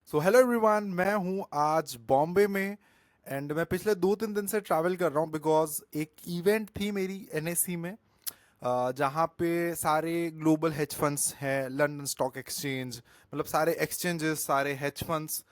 So hello everyone, मैं हूँ आज बॉम्बे में। एंड मैं पिछले 2-3 दिन से ट्रैवल कर रहा हूँ बिकॉज एक इवेंट थी मेरी एनएससी में, जहाँ पे सारे ग्लोबल हेज फंड्स हैं, लंदन स्टॉक एक्सचेंज, मतलब सारे एक्सचेंजेस, सारे हेज फंड्स,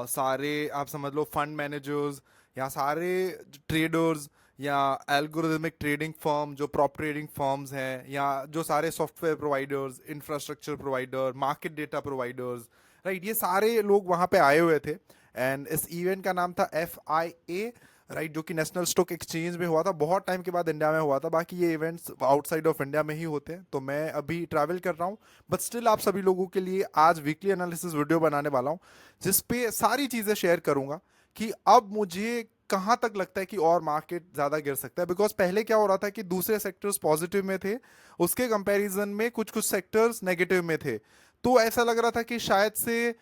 सारे आप समझ लो फंड मैनेजर्स या सारे ट्रेडर्स या एल्गोरिदमिक ट्रेडिंग फर्म जो प्रॉप ट्रेडिंग फर्म्स हैं, या जो सारे software providers, infrastructure provider, market data providers, right, ये सारे लोग वहाँ पे आए हुए थे। एंड इस इवेंट का नाम था FIA, राइट, जो कि नेशनल स्टॉक एक्सचेंज में हुआ था। बहुत टाइम के बाद इंडिया में हुआ था, बाकी ये इवेंट्स आउटसाइड ऑफ इंडिया में ही होते हैं। तो मैं अभी ट्रैवल कर रहा हूँ, बट स्टिल आप सभी लोगों के लिए आज वीकली एनालिसिस वीडियो बनाने वाला हूँ, जिसपे सारी चीज़ें शेयर करूँगा कि अब मुझे कहाँ तक लगता है कि और मार्केट ज़्यादा गिर सकता है। बिकॉज पहले क्या हो रहा था कि दूसरे सेक्टर्स पॉजिटिव में थे, उसके कंपैरिजन में कुछ कुछ सेक्टर्स नेगेटिव में थे। तो ऐसा लग रहा था कि शायद से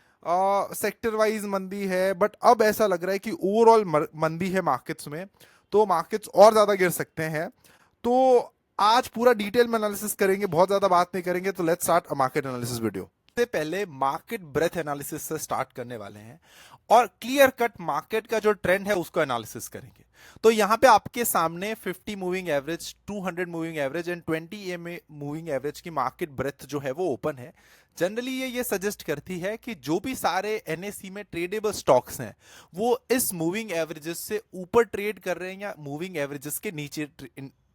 सेक्टर वाइज मंदी है, बट अब ऐसा लग रहा है कि ओवरऑल मंदी है मार्केट्स में, तो मार्केट्स और ज़्यादा गिर सकते हैं। तो आज पूरा डिटेल में एनालिसिस करेंगे, बहुत ज़्यादा बात नहीं करेंगे। तो let's start a market analysis video. सबसे पहले मार्केट ब्रेथ एनालिसिस से स्टार्ट करने वाले हैं और क्लियर कट मार्केट का जो ट्रेंड है उसको एनालिसिस करेंगे। तो यहां पे आपके सामने 50 moving average, 200 moving average and 20 EMA moving average की मार्केट ब्रेथ जो है वो ओपन है। जनरली ये सजेस्ट करती है कि जो भी सारे एनएससी में ट्रेडेबल स्टॉक्स हैं वो इस मूविंग एवरेजेस से ऊपर ट्रेड कर रहे हैं या मूविंग एवरेजेस के नीचे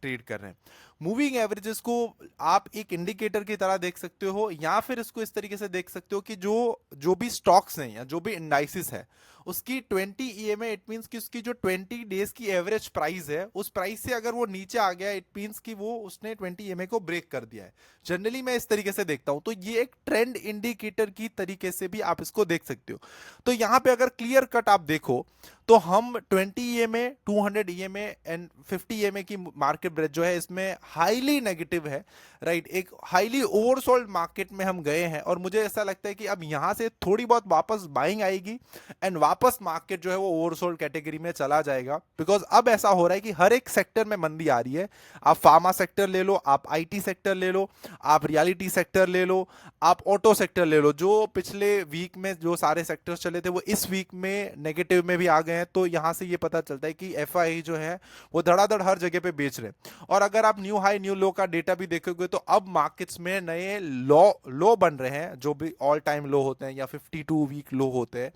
ट्रेड कर रहे हैं। मूविंग एवरेजेस को आप एक इंडिकेटर की तरह देख सकते हो, या फिर इसको इस तरीके से देख सकते हो कि जो जो भी स्टॉक्स हैं या जो भी इंडाइसिस है उसकी 20 EMA, इट मींस कि उसकी जो 20 डेज की एवरेज प्राइस है उस प्राइस से अगर वो नीचे आ गया, इट मींस कि वो उसने 20 EMA को ब्रेक कर दिया है। जनरली मैं इस तरीके से देखता हूं, तो ये एक ट्रेंड इंडिकेटर की तरीके से भी आप इसको देख सकते हो। तो यहां पे अगर क्लियर कट आप देखो तो हम 20 EMA, 200 EMA एंड 50 EMA की मार्केट ब्रेथ जो है इसमें हाईली नेगेटिव है, राइट। एक हाईली ओवरसोल्ड मार्केट में हम गए हैं और मुझे ऐसा लगता है कि अब यहां से थोड़ी बहुत वापस बाइंग आएगी एंड वापस मार्केट जो है वो ओवरसोल्ड कैटेगरी में चला जाएगा। बिकॉज अब ऐसा हो रहा है कि हर एक सेक्टर में मंदी आ रही है। आप फार्मा सेक्टर ले लो, आप आईटी सेक्टर ले लो, आप रियलिटी सेक्टर ले लो, आप ऑटो सेक्टर ले लो। जो पिछले वीक में जो सारे सेक्टर्स चले थे वो इस वीक में नेगेटिव में भी आ गए हैं। तो यहां से ये पता चलता है कि एफआई जो है वो धड़ाधड़ हर जगह पे बेच रहे हैं। और अगर आप न्यू हाई न्यू लो का डेटा भी देखोगे तो अब मार्केट्स में नए लो बन रहे हैं, जो भी ऑल टाइम लो होते हैं या 52 वीक लो होते हैं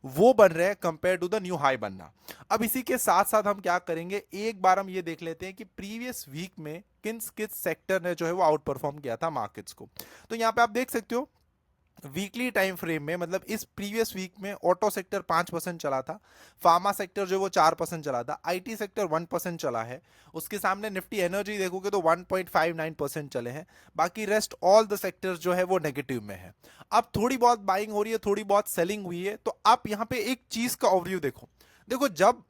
वो बन रहे हैं compare to the new high बनना। अब इसी के साथ साथ हम क्या करेंगे, एक बार हम ये देख लेते हैं कि प्रीवियस वीक में किस किस सेक्टर ने जो है वो आउट परफॉर्म किया था मार्केट्स को। तो यहां पे आप देख सकते हो वीकली टाइम फ्रेम में, मतलब इस प्रीवियस वीक में ऑटो सेक्टर 5% चला था, फार्मा सेक्टर जो वो 4% चला था, आईटी सेक्टर 1% चला है। उसके सामने निफ्टी एनर्जी देखोगे तो 1.59% चले हैं। बाकी रेस्ट ऑल द सेक्टर्स जो है वो नेगेटिव में है। अब थोड़ी बहुत बाइंग हो रही है, थोड़ी बहुत सेलिंग हुई है। तो आप यहां पे एक चीज का ओवरव्यू देखो। देखो, जब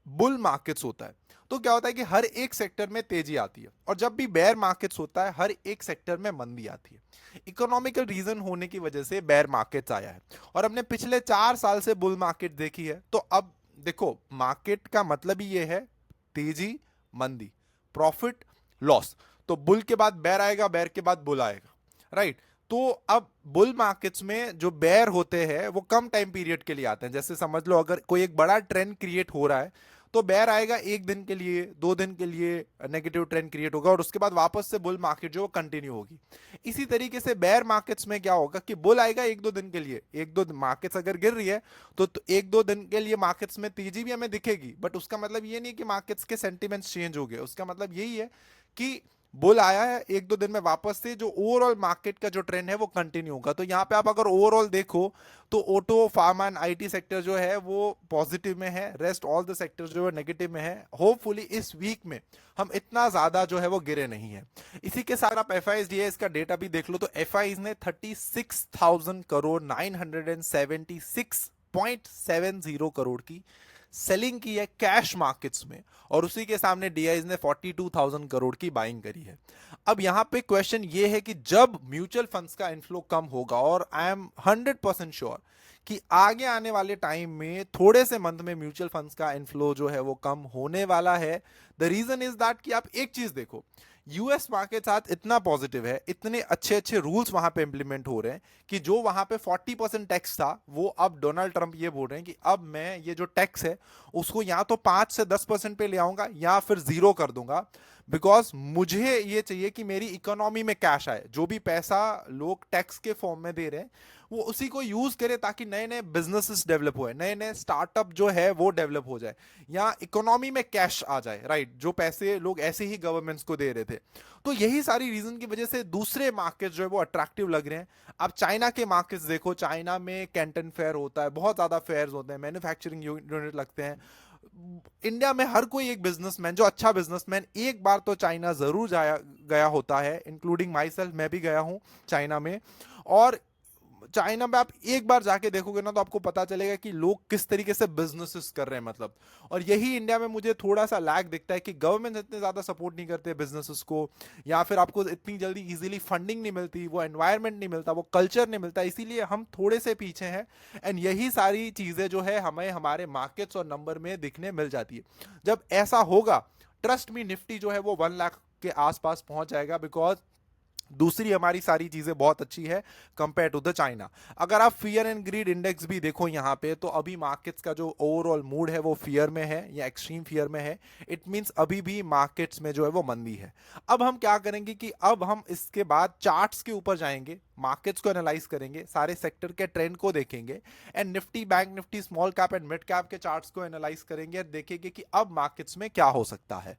बुल मार्केट्स होता है तो क्या होता है कि हर एक सेक्टर में तेजी आती है, और जब भी बेयर मार्केट्स होता है हर एक सेक्टर में मंदी आती है। इकोनॉमिकल रीजन होने की वजह से बेयर मार्केट्स आया है, और हमने पिछले 4 साल से बुल मार्केट देखी है। तो अब देखो, मार्केट का मतलब ही ये है तेजी, मंदी, प्रॉफिट, लॉस। तो बुल के बाद बेयर आएगा, बेयर के बाद बुल आएगा, राइट। तो अब बुल मार्केट्स में जो बेयर होते हैं वो कम टाइम पीरियड के लिए आते हैं। जैसे समझ लो अगर कोई एक बड़ा ट्रेंड क्रिएट हो रहा है तो बेयर आएगा 1 दिन के लिए, 2 दिन के लिए नेगेटिव ट्रेंड क्रिएट होगा, और उसके बाद वापस से बुल मार्केट जो कंटिन्यू होगी। इसी तरीके से बेयर मार्केट्स में क्या होगा कि बुल आएगा 1-2 दिन के लिए, 1-2 मार्केट्स अगर गिर रही है तो 1-2 दिन के लिए मार्केट्स में तेजी भी हमें दिखेगी, बट उसका मतलब ये नहीं कि मार्केट्स के सेंटिमेंट्स चेंज हो गए। उसका मतलब यही है कि बुल आया है, 1-2 दिन में वापस से जो ओवरऑल मार्केट का जो ट्रेंड है वो कंटिन्यू होगा। तो यहां पे आप अगर ओवरऑल देखो तो auto, pharma and IT sector जो है वो पॉजिटिव में है, रेस्ट ऑल द सेक्टर्स जो है नेगेटिव में है। होपफुली इस वीक में हम इतना ज्यादा जो है वो गिरे नहीं है। इसी के साथ आप एफआईएस का डेटा भी देख लो तो एफआईएस ने 36,000 करोड़, 976.70 करोड़ की सेलिंग की है कैश मार्केट्स में, और उसी के सामने डीआईज ने 42,000 करोड़ की बाइंग करी है। अब यहां पे क्वेश्चन ये है कि जब म्यूचुअल फंड्स का इनफ्लो कम होगा, और आई एम 100% श्योर कि आगे आने वाले टाइम में थोड़े से मंथ में म्यूचुअल फंड्स का इनफ्लो जो है वो कम होने वाला है। द रीजन इज दैट कि आप एक चीज देखो, यूएस मार्केट आज इतना पॉजिटिव है, इतने अच्छे अच्छे रूल्स वहां पे इंप्लीमेंट हो रहे हैं कि जो वहां पे 40% टैक्स था, वो अब डोनाल्ड ट्रंप ये बोल रहे हैं कि अब मैं ये जो टैक्स है उसको या तो 5 से 10% पे ले आऊंगा या फिर जीरो कर दूंगा। बिकॉज मुझे ये चाहिए कि मेरी इकोनॉमी में कैश आए, जो भी पैसा लोग टैक्स के फॉर्म में दे रहे हैं वो उसी को यूज करे ताकि नए नए बिजनेसेस डेवलप हो, नए नए स्टार्टअप जो है वो डेवलप हो जाए, या इकोनॉमी में कैश आ जाए, राइट, जो पैसे लोग ऐसे ही गवर्नमेंट्स को दे रहे थे। तो यही सारी रीजन की वजह से दूसरे मार्केट जो है वो अट्रैक्टिव लग रहे हैं। अब चाइना के मार्केट्स देखो, चाइना में कैंटन फेयर होता है, बहुत ज्यादा फेयर्स होते हैं, मैन्युफैक्चरिंग यूनिट लगते हैं। इंडिया में हर कोई एक बिजनेसमैन, जो अच्छा बिजनेसमैन, एक बार तो चाइना जरूर जाया गया होता है, इंक्लूडिंग माई सेल्फ, मैं भी गया हूं चाइना में। और चाइना में आप एक बार जाके देखोगे ना तो आपको पता चलेगा कि लोग किस तरीके से बिजनेसेस कर रहे हैं, मतलब। और यही इंडिया में मुझे थोड़ा सा लैग दिखता है कि गवर्नमेंट इतने ज्यादा सपोर्ट नहीं करते बिजनेसेस को, या फिर आपको इतनी जल्दी इजीली फंडिंग नहीं मिलती, वो एनवायरनमेंट नहीं मिलता, वो कल्चर नहीं मिलता, इसीलिए हम थोड़े से पीछे हैं। एंड यही सारी चीजें जो है हमें हमारे मार्केट्स और नंबर में दिखने मिल जाती है। जब ऐसा होगा, ट्रस्ट मी, निफ्टी जो है वो 1 लाख के आसपास पहुंच जाएगा, बिकॉज दूसरी हमारी सारी चीजें बहुत अच्छी है कंपेयर टू द चाइना। अगर आप फियर एंड ग्रीड इंडेक्स भी देखो यहाँ पे, तो अभी मार्केट्स का जो ओवरऑल मूड है वो फियर में है, या एक्सट्रीम फियर में है। इट मींस अभी भी मार्केट्स में जो है वो मंदी है। अब हम क्या करेंगे कि अब हम इसके बाद चार्ट्स के ऊपर जाएंगे, मार्केट्स को एनालाइज करेंगे, सारे सेक्टर के ट्रेंड को देखेंगे, and Nifty, bank Nifty, small cap and mid cap के चार्ट्स को एनालाइज करेंगे और देखेंगे कि अब मार्केट्स में क्या हो सकता है।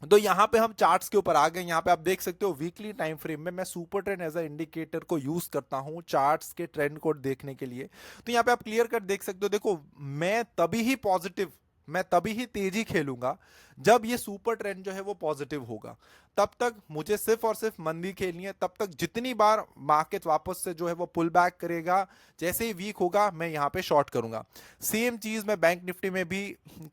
तो यहां पे हम चार्ट्स के ऊपर आ गए। यहां पे आप देख सकते हो वीकली टाइम फ्रेम में मैं super trend as a indicator को यूज करता हूं चार्ट्स के ट्रेंड को देखने के लिए। तो यहां पे आप क्लियर कट देख सकते हो, देखो मैं तभी ही पॉजिटिव, मैं तभी ही तेजी खेलूंगा जब ये सुपर ट्रेंड जो है वो पॉजिटिव होगा। तब तक मुझे सिर्फ और सिर्फ मंदी खेलनी है। तब तक जितनी बार मार्केट वापस से जो है वो पुल बैक करेगा, जैसे ही वीक होगा मैं यहाँ पे शॉर्ट करूंगा। सेम चीज मैं बैंक निफ्टी में भी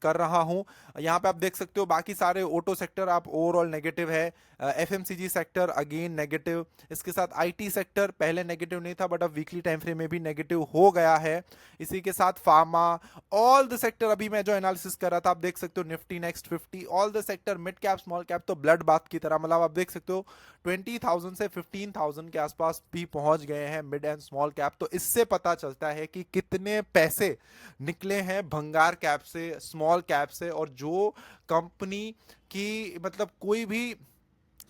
कर रहा हूं। यहाँ पे आप देख सकते हो बाकी सारे ऑटो सेक्टर आप ओवरऑल नेगेटिव है, एफएमसीजी सेक्टर अगेन नेगेटिव, इसके साथ आईटी सेक्टर पहले नेगेटिव नहीं था बट अब वीकली टाइम फ्रेम में भी नेगेटिव हो गया है। इसी के साथ फार्मा, ऑल द सेक्टर, अभी मैं जो एनालिसिस कर रहा था आप देख सकते हो Nifty next 50, all the sector, mid cap small cap तो ब्लड बाथ की तरह, मतलब आप देख सकते हो 20,000 से 15,000 के आसपास भी पहुंच गए हैं मिड एंड स्मॉल कैप। तो इससे पता चलता है कि कितने पैसे निकले हैं भंगार कैप से, स्मॉल कैप से, और जो कंपनी की मतलब कोई भी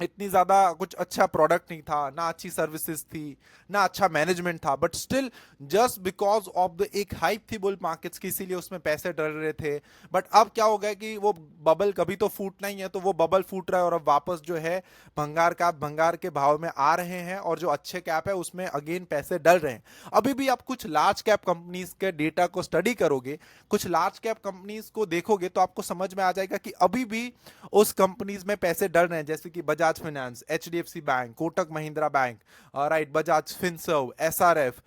इतनी ज्यादा कुछ अच्छा प्रोडक्ट नहीं था, ना अच्छी सर्विसेज थी, ना अच्छा मैनेजमेंट था, but still just because of the एक हाइप थी बुल मार्केट्स की, इसीलिए उसमें पैसे डल रहे थे। बट अब क्या हो गया कि वो बबल कभी तो फूटना ही है, तो वो बबल फूट रहा है और अब वापस जो है भंगार के भाव में आ रहे हैं, और जो अच्छे कैप है उसमें अगेन पैसे डल रहे हैं। अभी भी आप कुछ लार्ज कैप कंपनीज के डेटा को स्टडी करोगे, कुछ लार्ज कैप कंपनीज को देखोगे, तो आपको समझ में आ जाएगा कि अभी भी उस कंपनीज में पैसे डल रहे हैं, जैसे कि Bajaj finance, HDFC bank, Kotak Mahindra bank, right, Bajaj Finserv, SRF,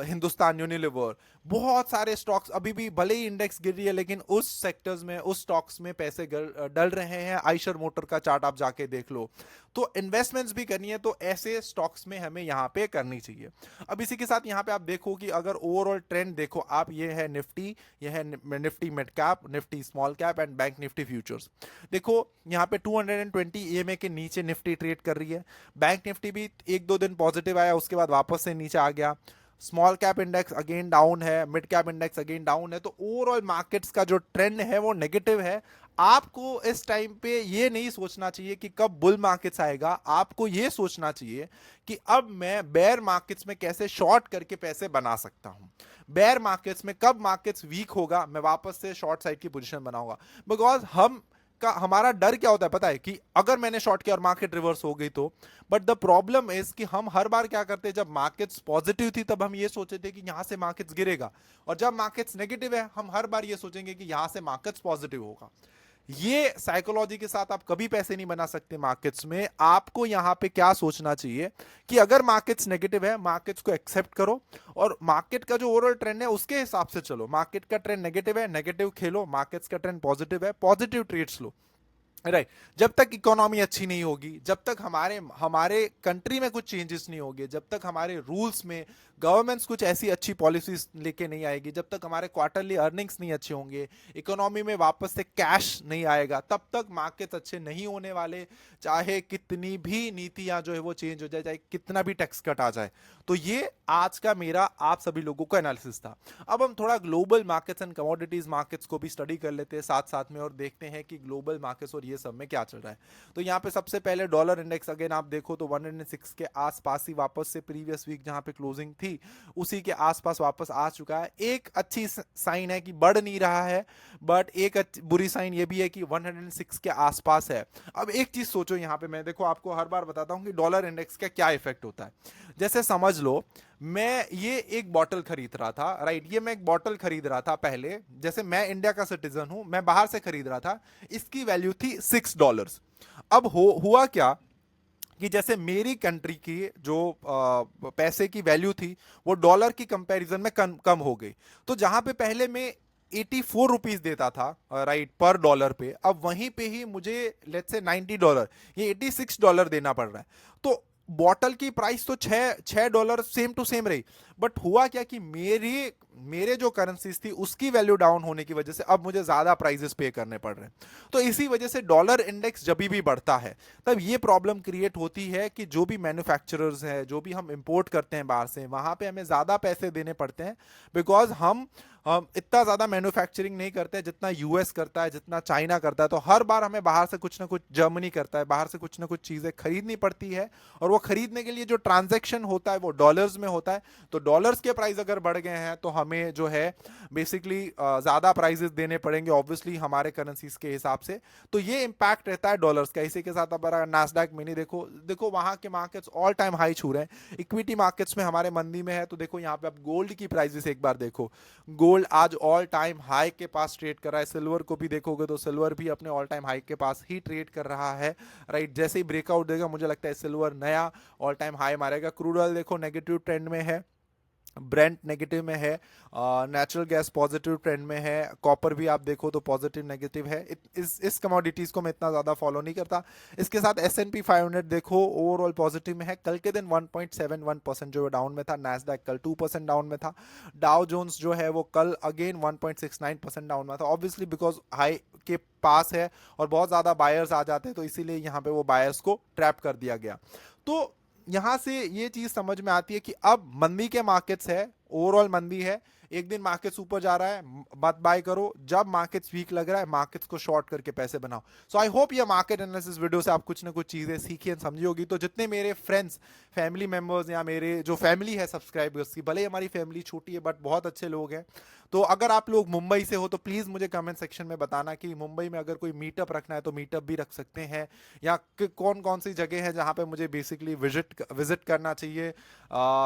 Hindustan Unilever, बहुत सारे स्टॉक्स अभी भी, भले ही इंडेक्स गिर रही है लेकिन उस सेक्टर्स में, उस स्टॉक्स में पैसे डल रहे हैं। आइशर मोटर का चार्ट आप जाके देख लो। तो इन्वेस्टमेंट्स भी करनी है तो ऐसे स्टॉक्स में हमें यहाँ पे करनी चाहिए। अब इसी के साथ यहाँ पे आप देखो कि अगर ओवरऑल ट्रेंड देखो आप, ये है निफ्टी, ये है Nifty mid cap, Nifty small cap and bank Nifty futures. देखो यहाँ पे 220 ईएमए के नीचे निफ्टी ट्रेड कर रही है। बैंक निफ्टी भी एक दो दिन पॉजिटिव आया, उसके बाद वापस से नीचे आ गया। Small cap index again down है, mid cap index again down है। तो ओवरऑल मार्केट्स का जो ट्रेंड है वो नेगेटिव है। आपको इस टाइम पे ये नहीं सोचना चाहिए कि कब बुल मार्केट्स आएगा, आपको ये सोचना चाहिए कि अब मैं बेयर मार्केट्स में कैसे शॉर्ट करके पैसे बना सकता हूं। बेयर मार्केट्स में कब मार्केट्स वीक होगा मैं वापस से शॉर्ट साइड की पोजीशन बनाऊंगा। बिकॉज हमारा डर क्या होता है पता है, कि अगर मैंने शॉर्ट किया और मार्केट रिवर्स हो गई तो। बट द प्रॉब्लम इज कि हम हर बार क्या करते हैं, जब मार्केट्स पॉजिटिव थी तब हम ये सोचे थे कि यहां से मार्केट्स गिरेगा, और जब मार्केट्स नेगेटिव है हम हर बार ये सोचेंगे कि यहां से मार्केट्स पॉजिटिव होगा। ये साइकोलॉजी के साथ आप कभी पैसे नहीं बना सकते मार्केट्स में। आपको यहां पे क्या सोचना चाहिए कि अगर मार्केट्स नेगेटिव है, मार्केट्स को एक्सेप्ट करो और मार्केट का जो ओवरऑल ट्रेंड है उसके हिसाब से चलो। मार्केट का ट्रेंड नेगेटिव है, नेगेटिव खेलो, मार्केट्स का ट्रेंड पॉजिटिव है, पॉजिटिव ट्रेड्स लो, राइट। जब तक इकोनॉमी अच्छी नहीं होगी, जब तक हमारे हमारे कंट्री में कुछ चेंजेस नहीं होंगे, जब तक हमारे रूल्स में, गवर्नमेंट्स कुछ ऐसी अच्छी पॉलिसीज लेके नहीं आएगी, जब तक हमारे क्वार्टरली अर्निंग्स नहीं अच्छे होंगे, इकोनॉमी में वापस से कैश नहीं आएगा, तब तक मार्केट्स अच्छे नहीं होने वाले। चाहे कितनी भी नीतियां जो है वो चेंज हो जाए, चाहे कितना भी टैक्स कट आ जाए। तो ये आज का मेरा आप सभी लोगों का एनालिसिस था। अब हम थोड़ा global markets and commodities markets को भी स्टडी कर लेते हैं साथ साथ में, और देखते हैं कि ग्लोबल मार्केट्स और ये सब में क्या चल रहा है। तो यहाँ पे सबसे पहले डॉलर इंडेक्स अगेन आप देखो तो 106 के आसपास ही वापस से प्रीवियस वीक जहां पे क्लोजिंग थी उसी के आसपास वापस आ चुका है। एक अच्छी साइन है कि बढ़ नहीं रहा है, बट एक बुरी साइन ये भी है कि 106 के आसपास है। अब एक चीज सोचो, यहाँ पे मैं देखो आपको हर बार बताता हूं कि डॉलर इंडेक्स का क्या इफेक्ट होता है। जैसे समझ लो मैं ये एक बॉटल खरीद रहा था, राइट, ये मैं एक बॉटल खरीद रहा था पहले, जैसे मैं इंडिया का सिटीजन हूं, मैं बाहर से खरीद रहा था, इसकी वैल्यू थी $6। अब हुआ क्या कि जैसे मेरी कंट्री की जो पैसे की वैल्यू थी वो डॉलर की कंपैरिजन में कम हो गई। तो जहां पे पहले मैं 84 रुपीज देता था, राइट, पर डॉलर पे, अब वहीं पे ही मुझे लेट्स से $90, ये $86 देना पड़ रहा है। तो बॉटल की प्राइस तो $6 सेम टू सेम रही, बट हुआ क्या कि मेरी मेरे जो करेंसीज थी उसकी वैल्यू डाउन होने की वजह से अब मुझे ज्यादा प्राइसेस पे करने पड़ रहे हैं। तो इसी वजह से डॉलर इंडेक्स जब भी बढ़ता है तब ये प्रॉब्लम क्रिएट होती है कि जो भी मैन्युफैक्चरर्स हैं, जो भी हम इंपोर्ट करते हैं बाहर से, वहां पे हमें ज्यादा पैसे देने पड़ते हैं, बिकॉज हम इतना ज्यादा मैन्युफैक्चरिंग नहीं करते हैं जितना यूएस करता है, जितना चाइना करता है। तो हर बार हमें बाहर से कुछ ना कुछ, जर्मनी करता है, बाहर से कुछ ना कुछ चीजें खरीदनी पड़ती है, और वो खरीदने के लिए जो ट्रांजैक्शन होता है वो डॉलर्स में होता है। तो डॉलर्स के प्राइस अगर बढ़ गए हैं तो हमें जो है बेसिकली ज्यादा प्राइजेस देने पड़ेंगे ऑब्वियसली हमारे करेंसीज के हिसाब से। तो ये इंपैक्ट रहता है डॉलर्स का। इसी के साथ अब नास्डैक मिनी देखो, देखो वहां के मार्केट्स ऑल टाइम हाई छू रहे हैं, इक्विटी मार्केट्स में हमारे मंदी में है। तो देखो यहाँ पे आप गोल्ड की प्राइसेस एक बार देखो, गोल्ड आज ऑल टाइम हाई के पास ट्रेड कर रहा है। सिल्वर को भी देखोगे तो सिल्वर भी अपने ऑल टाइम हाई के पास ही ट्रेड कर रहा है, राइट। जैसे ही ब्रेकआउट देगा मुझे लगता है सिल्वर नया ऑल टाइम हाई मारेगा। क्रूड ऑयल देखो नेगेटिव ट्रेंड में है, ब्रेंट नेगेटिव में है, नेचुरल गैस पॉजिटिव ट्रेंड में है, कॉपर भी आप देखो तो पॉजिटिव नेगेटिव है। इस कमोडिटीज को मैं इतना ज्यादा फॉलो नहीं करता। इसके साथ S&P 500 देखो ओवरऑल पॉजिटिव में है। कल के दिन 1.71% जो डाउन में था, नैस्डैक कल 2% डाउन में था, डाउ जोन्स जो है वो कल अगेन 1.69% डाउन में था, ऑब्वियसली बिकॉज हाई के पास है और बहुत ज्यादा बायर्स आ जाते हैं, तो इसीलिए यहाँ पे वो बायर्स को ट्रैप कर दिया गया। तो यहां से ये चीज समझ में आती है कि अब मंदी के मार्केट्स है, ओवरऑल मंदी है, एक दिन मार्केट्स ऊपर जा रहा है मत बाय करो, जब मार्केट्स वीक लग रहा है मार्केट्स को शॉर्ट करके पैसे बनाओ। सो आई होप ये मार्केट एनालिसिस वीडियो से आप कुछ ना कुछ चीजें सीखी एंड समझी होगी। तो जितने मेरे फ्रेंड्स, फैमिली मेंबर्स या मेरे जो फैमिली है सब्सक्राइबर्स की, भले ही हमारी फैमिली छोटी है बट बहुत अच्छे लोग हैं, तो अगर आप लोग मुंबई से हो तो प्लीज मुझे कमेंट सेक्शन में बताना कि मुंबई में अगर कोई मीटअप रखना है तो मीटअप भी रख सकते हैं, या कौन कौन सी जगह है जहां पे मुझे बेसिकली विजिट करना चाहिए।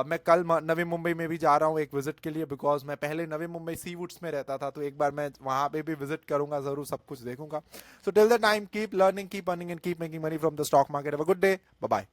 मैं कल नवी मुंबई में भी जा रहा हूँ एक विजिट के लिए, बिकॉज मैं पहले नवी मुंबई सी वुड्स में रहता था, तो एक बार मैं वहां पे भी विजिट करूंगा, जरूर सब कुछ देखूंगा। So till the time keep learning, keep earning and keep making money from the stock market. Have a good day, bye bye.